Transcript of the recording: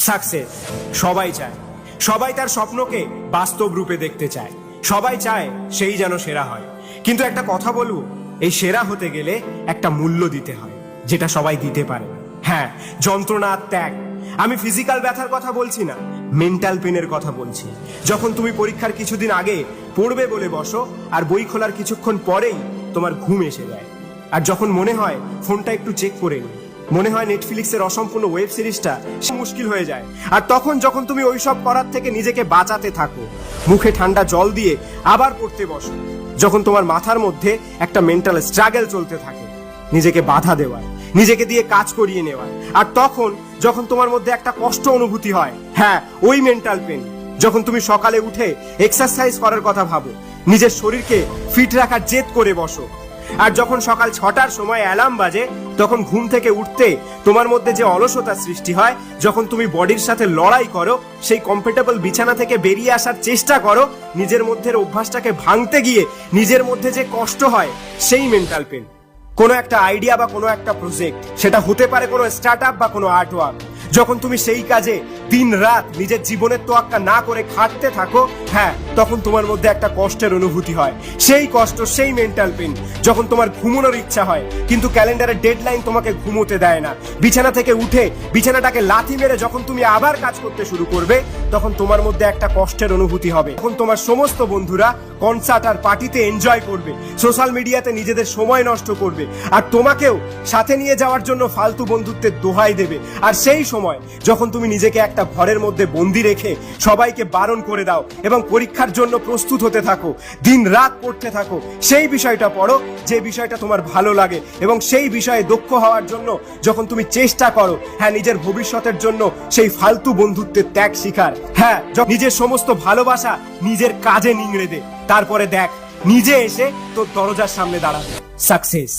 Success সবাই চায়, সবাই তার স্বপ্নকে বাস্তব রূপে দেখতে চায়, সবাই চায় সেই যেন সেরা হয়। কিন্তু একটা কথা বলবো, এই সেরা হতে গেলে একটা মূল্য দিতে হয়, যেটা সবাই দিতে পারে না। হ্যাঁ, যন্ত্রণা আর ত্যাগ। আমি ফিজিক্যাল ব্যথার কথা বলছি না, মেন্টাল পেনের কথা বলছি। যখন তুমি পরীক্ষার কিছুদিন আগে পড়বে বলে বসো, আর বই খোলার কিছুক্ষণ পরেই তোমার ঘুম এসে যায়, আর যখন মনে হয় ফোনটা একটু চেক করে নি, মনে হয় নেটফ্লিক্সের অসম্পূর্ণ ওয়েব সিরিজটা মুশকিল হয়ে যায়। আর তখন যখন তুমি ওইসব করার থেকে নিজেকে বাঁচাতে থাকো, মুখে ঠান্ডা জল দিয়ে আবার পড়তে বসো, যখন তোমার মাথার মধ্যে একটা মেন্টাল স্ট্রাগল চলতে থাকে, নিজেকে বাধা দেওয়ার, নিজেকে দিয়ে কাজ করিয়ে নেওয়ার, আর তখন যখন তোমার মধ্যে একটা কষ্ট অনুভূতি হয়, হ্যাঁ ওই মেন্টাল পেন, যখন তুমি সকালে উঠে এক্সারসাইজ করার কথা ভাবো, নিজের শরীরকে ফিট রাখার জেদ করে বসো, আর যখন সকাল 6টার সময় অ্যালার্ম বাজে, তখন ঘুম থেকে উঠতে তোমার মধ্যে যে অলসতা সৃষ্টি হয়, যখন তুমি বডির সাথে লড়াই করো, সেই কমফোর্টেবল বিছানা থেকে বেরিয়ে আসার চেষ্টা করো, নিজের মধ্যের অভ্যাসটাকে ভাঙতে গিয়ে নিজের মধ্যে যে কষ্ট হয়, সেই মেন্টাল পেন। কোনো একটা আইডিয়া বা কোনো একটা প্রজেক্ট, সেটা হতে পারে কোনো স্টার্টআপ বা কোনো আর্টওয়ার্ক, যখন তুমি সেই কাজে দিন রাত নিজের জীবনের তোয়াক্কা না করে খাটতে থাকো, হ্যাঁ তখন তোমার মধ্যে একটা কষ্টের অনুভূতি হয়। সেই কষ্ট, সেই মেন্টাল পেন। যখন তোমার ঘুমানোর ইচ্ছা হয়, কিন্তু ক্যালেন্ডারের ডেডলাইন তোমাকে ঘুমোতে দেয় না, বিছানা থেকে উঠে বিছানাটাকে লাথি মেরে যখন তুমি আবার কাজ করতে শুরু করবে, তখন তোমার মধ্যে একটা কষ্টের অনুভূতি হবে। তখন তোমার সমস্ত বন্ধুরা কনসার্ট আর পার্টিতে এনজয় করবে, সোশ্যাল মিডিয়াতে নিজেদের সময় নষ্ট করবে, আর তোমাকেও সাথে নিয়ে যাওয়ার জন্য ফালতু বন্ধুত্বের দোহাই দেবে। আর সেই সময় যখন তুমি নিজেকে একটা ঘরের মধ্যে বন্দি রেখে সবাইকে বারণ করে দাও এবং পরীক্ষার জন্য প্রস্তুত হতে থাকো, দিন রাত পড়তে থাকো, সেই বিষয়টা পড়ো যে বিষয়টা তোমার ভালো লাগে, এবং সেই বিষয়ে দক্ষ হওয়ার জন্য যখন তুমি চেষ্টা করো, হ্যাঁ নিজের ভবিষ্যতের জন্য সেই ফালতু বন্ধুত্বের ত্যাগ শিখার, হ্যাঁ নিজের সমস্ত ভালোবাসা নিজের কাজে নিংড়ে দে, তারপরে দেখ নিজে এসে তোর দরজার সামনে দাঁড়াবে সাকসেস।